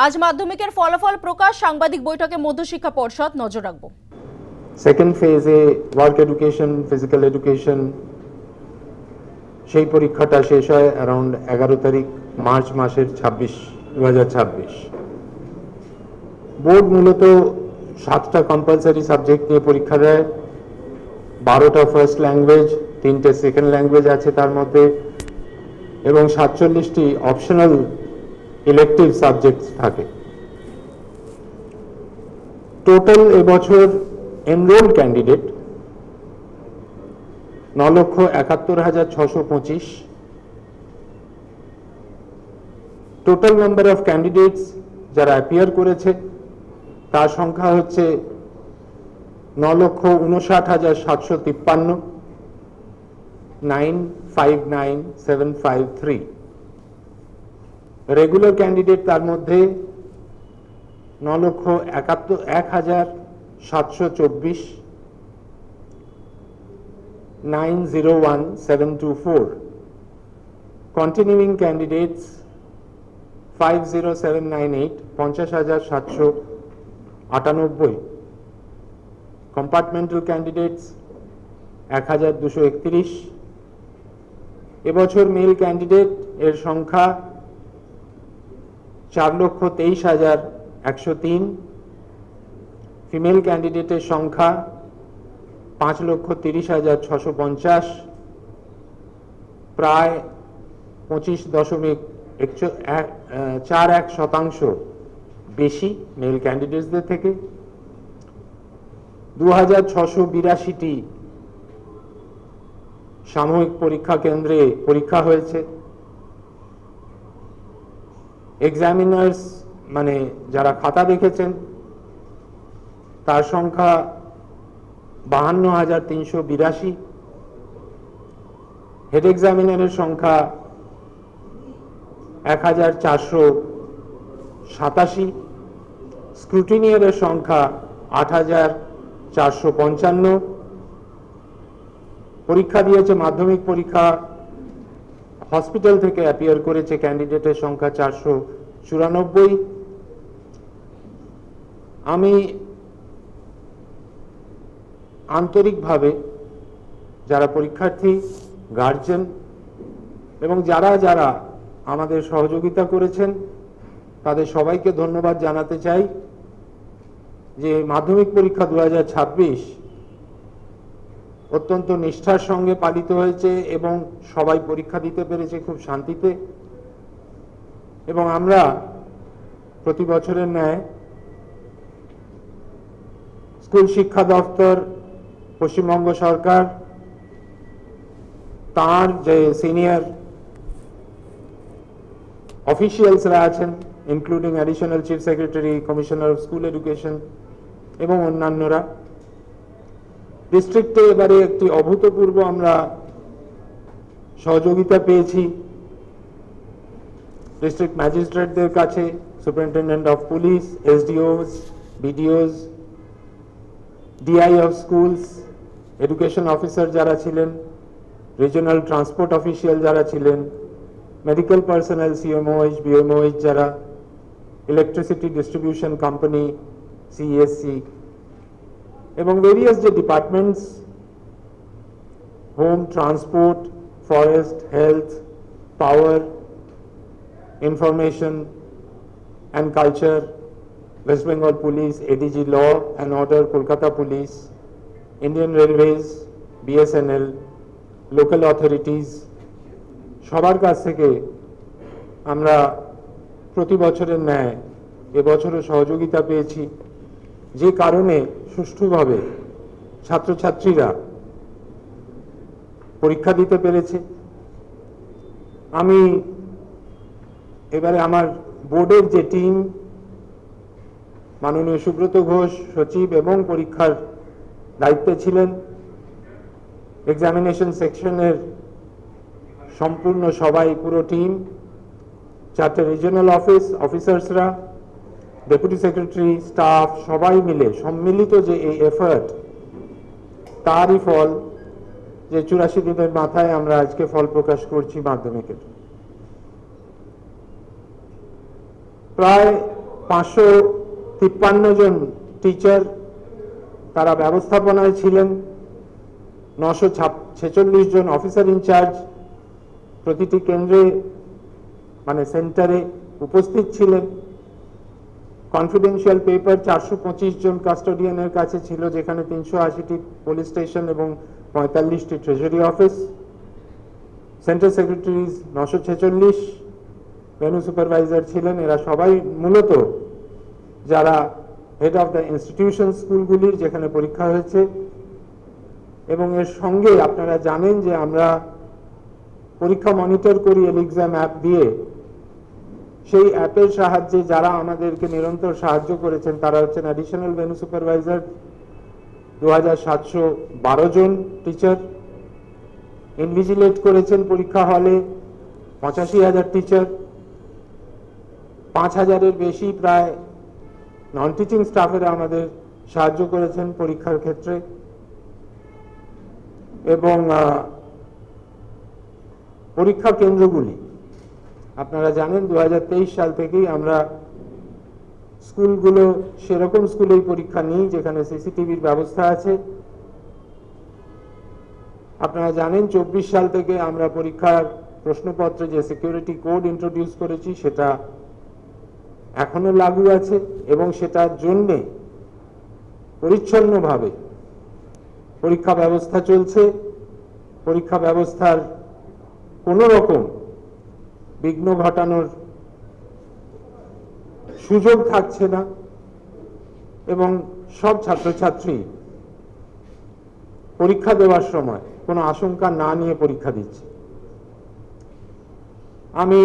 আজ মাধ্যমিকের ফলাফল প্রকাশ, সাংবাদিক বৈঠকে মধ্যশিক্ষা পর্ষদ নজর রাখবো। সেকেন্ড ফেজে ওয়ার্ক এডুকেশন, ফিজিক্যাল এডুকেশন, সেই পরীক্ষাটা শেষ হয় অ্যারাউন্ড 11 তারিখ মার্চ মাসের 2026। বোর্ড মূলত 7টা কম্পালসারি সাবজেক্ট নিয়ে পরীক্ষা দেয়, 12টা ফার্স্ট ল্যাঙ্গুয়েজ, 3টে সেকেন্ড ল্যাঙ্গুয়েজ আছে তার মধ্যে, এবং 47টি অপশনাল ইলেকটিভ সাবজেক্টস থাকে। টোটাল এবছর enroll candidate 9,71,625। Total number of candidates যারা অ্যাপিয়ার করেছে তার সংখ্যা হচ্ছে 9,59,753, 959,753। রেগুলার ক্যান্ডিডেট তার মধ্যে 9,71,724, 901,724। Continuing candidates 50,798, 50,798। Compartmental candidates 1,231। এবছর মেল ক্যান্ডিডেট এর সংখ্যা 4,23,103, ফিমেল ক্যান্ডিডেটের সংখ্যা 5,30,650, প্রায় 25.41% বেশি মেল ক্যান্ডিডেটসদের থেকে। 2,682টি সাময়িক পরীক্ষা কেন্দ্রে পরীক্ষা হয়েছে। এক্সামিনার্স মানে যারা খাতা দেখেছেন তার সংখ্যা 52,382। হেড এক্সামিনারের সংখ্যা 1,487। স্ক্রুটিনিয়ারের সংখ্যা 8,455। পরীক্ষা দিয়েছে মাধ্যমিক পরীক্ষা হসপিটাল থেকে অ্যাপিয়ার করেছে ক্যান্ডিডেটের সংখ্যা 494। আমি আন্তরিকভাবে যারা পরীক্ষার্থী, গার্জেন এবং যারা যারা আমাদের সহযোগিতা করেছেন তাদের সবাইকে ধন্যবাদ জানাতে চাই যে মাধ্যমিক পরীক্ষা 2026 অত্যন্ত নিষ্ঠার সঙ্গে পালিত হয়েছে এবং সবাই পরীক্ষা দিতে পেরেছে খুব শান্তিতে। এবং আমরা প্রতি বছরের ন্যায় স্কুল শিক্ষা দপ্তর, পশ্চিমবঙ্গ সরকার, তার যে সিনিয়র অফিসিয়ালসরা আছেন including additional chief secretary, commissioner of school education এবং অন্যান্যরা, ডিস্ট্রিক্টে এবারে একটি অভূতপূর্ব আমরা সহযোগিতা পেয়েছি ডিস্ট্রিক্ট ম্যাজিস্ট্রেটদের কাছে, superintendent of police, SDOs, BDOs, DI of schools, education officer যারা ছিলেন, রিজিওনাল ট্রান্সপোর্ট অফিসিয়াল যারা ছিলেন, মেডিকেল পার্সোনাল, সিএমওএইচ, বিএমওএইচ যারা, ইলেকট্রিসিটি ডিস্ট্রিবিউশন কোম্পানি, সিএসসি, এবং ভেরিয়াস যে departments, home, transport, forest, health, power, information and culture, West Bengal Police, ADG Law and Order, Kolkata Police, Indian Railways, BSNL, local authorities, সবার কাছ থেকে আমরা প্রতি বছরের ন্যায় এবছরও সহযোগিতা পেয়েছি, যে কারণে সুষ্ঠুভাবে ছাত্রছাত্রীরা পরীক্ষা দিতে পেরেছে। আমি এবারে আমার বোর্ডের যে টিম, মাননীয় সুব্রত ঘোষ সচিব এবং পরীক্ষার দায়িত্বে ছিলেন, এক্সামিনেশন সেকশনের সম্পূর্ণ সবাই, পুরো টিম, 4টে রিজিওনাল অফিসার্সরা, ডেপুটি সেক্রেটারি, স্টাফ, সবাই মিলে সম্মিলিত যে এই এফার্ট, তারই ফল যে 84 দিনের মাথায় আমরা আজকে ফল প্রকাশ করছি মাধ্যমিকের। প্রায় 553 জন টিচার তারা ব্যবস্থাপনায় ছিলেন, 946 জন অফিসার ইনচার্জ প্রতিটি কেন্দ্রে মানে সেন্টারে উপস্থিত ছিলেন। কনফিডেন্সিয়াল পেপার 425 জন কাস্টোডিয়ানের কাছে ছিল, যেখানে 380টি পুলিশ স্টেশন এবং 45টি treasury office. Centre secretaries 946, venue supervisor ছিলেন। এরা সবাই মূলত যারা হেড অফ দ্য ইনস্টিটিউশন স্কুলগুলির যেখানে পরীক্ষা হয়েছে। এবং এর সঙ্গে আপনারা জানেন যে আমরা পরীক্ষা মনিটর করি এলিক্সাম অ্যাপ দিয়ে। সেই অ্যাপের সাহায্যে যারা আমাদেরকে নিরন্তর সাহায্য করেছেন তারা হচ্ছেন অ্যাডিশনাল ভেন্যু সুপারভাইজার 2712 জন টিচার, ইনভিজিলেট করেছেন পরীক্ষা হলে 85,000 টিচার, 5,000-এর বেশি প্রায় নন টিচিং স্টাফেরা আমাদের সাহায্য করেছেন পরীক্ষার ক্ষেত্রে। এবং পরীক্ষা কেন্দ্রগুলি আপনারা জানেন 2023 সাল থেকেই আমরা স্কুলগুলো সেরকম স্কুলেই পরীক্ষা নিই যেখানে সিসিটিভির ব্যবস্থা আছে। আপনারা জানেন 24 সাল থেকে আমরা পরীক্ষার প্রশ্নপত্রে যে সিকিউরিটি কোড ইন্ট্রোডিউস করেছি সেটা এখনো লাগু আছে এবং সেটার জন্যে পরিচ্ছন্নভাবে পরীক্ষা ব্যবস্থা চলছে। পরীক্ষা ব্যবস্থার কোনো রকম বিঘ্ন ঘটানোর সুযোগ থাকছে না এবং সব ছাত্রছাত্রী পরীক্ষা দেওয়ার সময় কোনো আশঙ্কা না নিয়ে পরীক্ষা দিচ্ছে। আমি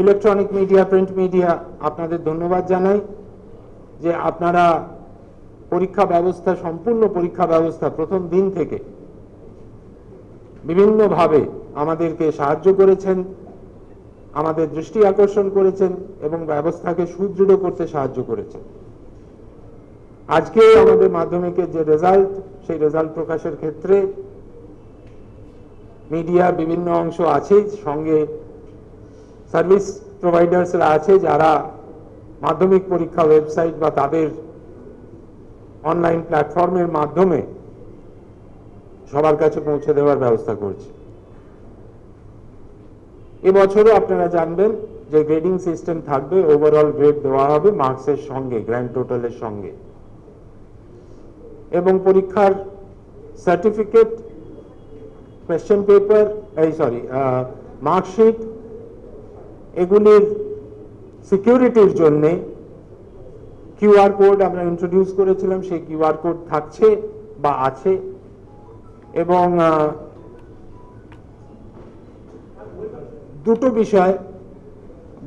ইলেকট্রনিক মিডিয়া, প্রিন্ট মিডিয়া আপনাদের ধন্যবাদ জানাই যে আপনারা পরীক্ষা ব্যবস্থা, সম্পূর্ণ পরীক্ষা ব্যবস্থা প্রথম দিন থেকে বিভিন্নভাবে আমাদেরকে সাহায্য করেছেন, আমাদের দৃষ্টি আকর্ষণ করেছেন এবং ব্যবস্থাকে সুদৃঢ় করতে সাহায্য করেছেন। আজকে আমাদের মাধ্যমিকের যে রেজাল্ট, সেই রেজাল্ট প্রকাশের ক্ষেত্রে মিডিয়ার বিভিন্ন অংশ আছে, সঙ্গে সার্ভিস প্রোভাইডার্সরা আছে যারা মাধ্যমিক পরীক্ষা ওয়েবসাইট বা তাদের অনলাইন প্ল্যাটফর্মের মাধ্যমে সবার কাছে পৌঁছে দেওয়ার ব্যবস্থা করছে। এবছরও আপনারা জানবেন যে গ্রেডিং সিস্টেম থাকবে, ওভারঅল গ্রেড দেওয়া হবে মার্কসের সঙ্গে, গ্র্যান্ড টোটালের সঙ্গে, এবং পরীক্ষার সার্টিফিকেট, কোয়েশ্চেন পেপার, মার্কশিট, এগুলির সিকিউরিটির জন্য কিউআর কোড আমরা ইন্ট্রোডিউস করেছিলাম, সেই কিউআর কোড থাকছে বা আছে। এবং দুটো বিষয়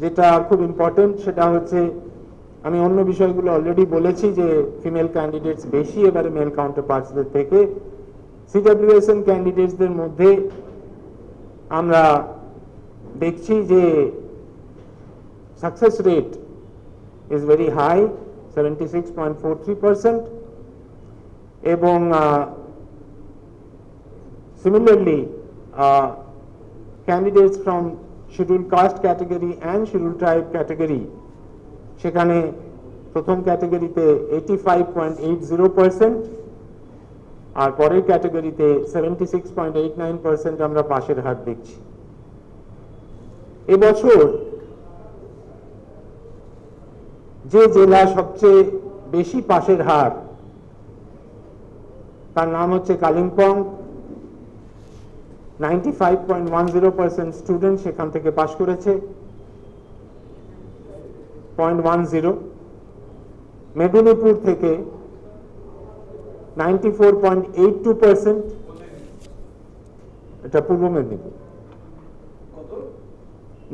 যেটা খুব ইম্পর্টেন্ট সেটা হচ্ছে, আমি অন্য বিষয়গুলো অলরেডি বলেছি যে ফিমেল ক্যান্ডিডেটস বেশি এবারে মেল কাউন্টার পার্টসদের থেকে। সিডব্লিউএসএন ক্যান্ডিডেটসদের মধ্যে আমরা দেখছি যে success rate is very high, 76.43%, এবং similarly candidates from scheduled caste category and scheduled tribe category, সেখানে প্রথম ক্যাটাগরিতে 85.80% আর পরের ক্যাটাগরিতে 76.89% আমরা পাশের হার দেখছি। এবছর যে জেলা সবচেয়ে বেশি পাশের হার তার নাম হচ্ছে কালিম্পং। 95.10% স্টুডেন্ট সেখান থেকে পাশ করেছে, 0.10। মেদিনীপুর থেকে 94.82%, এটা পূর্ব মেদিনীপুর,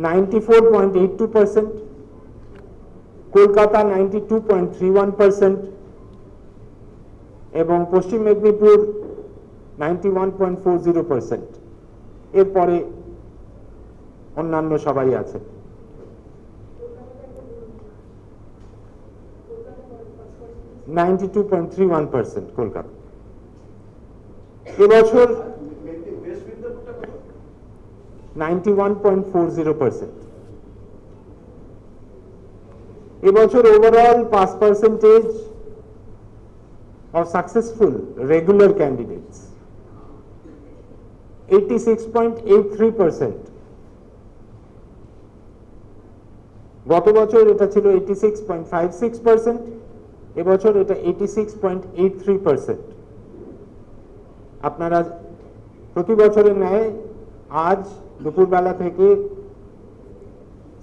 94.82%, কলকাতা 92.31% এবং পশ্চিম মেদিনীপুর 91.40%। এরপরে অন্যান্য সবাই আছে। কলকাতা এবছর 91.40%। এবছর overall pass percentage of successful regular candidates 86.83%. গত বছর এটা ছিল 86.56%, এবছর এটা 86.83%. আপনারা প্রতি বছরের ন্যায় আজ দুপুরবেলা থেকে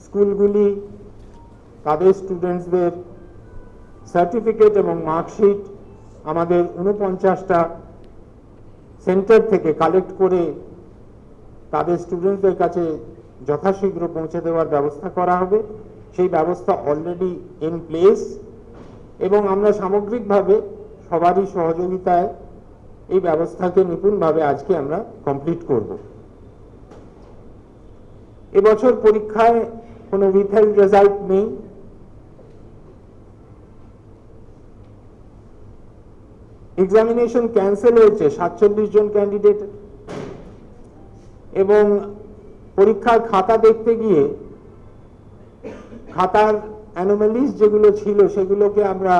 স্কুলগুলি তাদের স্টুডেন্টসদের সার্টিফিকেট এবং মার্কশিট আমাদের 49টা সেন্টার থেকে কালেক্ট করে তাদের স্টুডেন্টদের কাছে যথাশীঘ্র পৌঁছে দেওয়ার ব্যবস্থা করা হবে। সেই ব্যবস্থা অলরেডি ইন প্লেস এবং আমরা সামগ্রিকভাবে সবারই সহযোগিতায় এই ব্যবস্থাকে নিপুণভাবে আজকে আমরা কমপ্লিট করব। এবছর পরীক্ষায় কোনো উইথহেল্ড রেজাল্ট নেই। এক্সামিনেশন ক্যান্সেল হয়েছে 47 জন ক্যান্ডিডেট এবং পরীক্ষার খাতা দেখতে গিয়ে খাতার অ্যানোমালিজ যেগুলো ছিল সেগুলোকে আমরা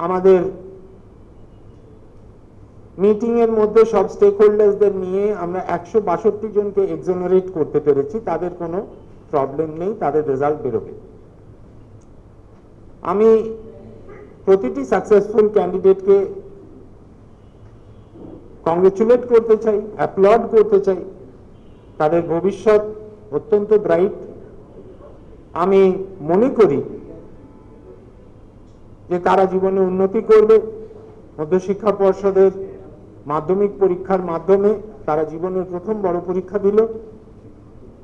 আমাদের মিটিং এর মধ্যে সব স্টেক হোল্ডার্সদের নিয়ে আমরা 162 জনকে এক্সোনারেট করতে পেরেছি। তাদের কোনো প্রবলেম নেই, তাদের রেজাল্ট বেরোবে। আমি প্রতিটি সাকসেসফুল ক্যান্ডিডেটকে কংগ্রেচুলেট করতে চাই, অ্যাপ্লড করতে চাই। তাদের ভবিষ্যৎ অত্যন্ত ব্রাইট। আমি মনে করি যে তারা জীবনে উন্নতি করবে। মধ্যশিক্ষা পর্ষদের মাধ্যমিক পরীক্ষার মাধ্যমে তারা জীবনের প্রথম বড় পরীক্ষা দিল।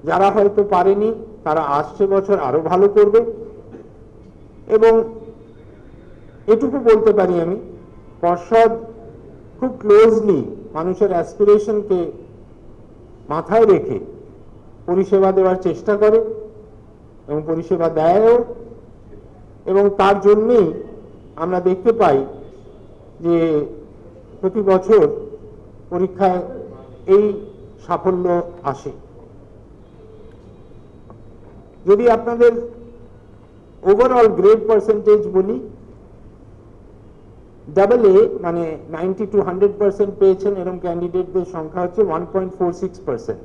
যারা হয়তো পারেনি তারা আসছে বছর আরো ভালো করবে এবং এটুকু বলতে পারি আমি, পর্ষদ খুব ক্লোজলি মানুষের অ্যাসপিরেশনকে মাথায় রেখে পরিষেবা দেওয়ার চেষ্টা করে এবং পরিষেবা দেয়ও এবং তার জন্যেই আমরা দেখতে পাই যে প্রতি বছর পরীক্ষায় এই সাফল্য আসে। যদি আপনাদের ওভারঅল গ্রেড পার্সেন্টেজ বলি, AA মানে 90 to 100% পেয়েছেন এরকম ক্যান্ডিডেটদের সংখ্যা হচ্ছে 1.46%।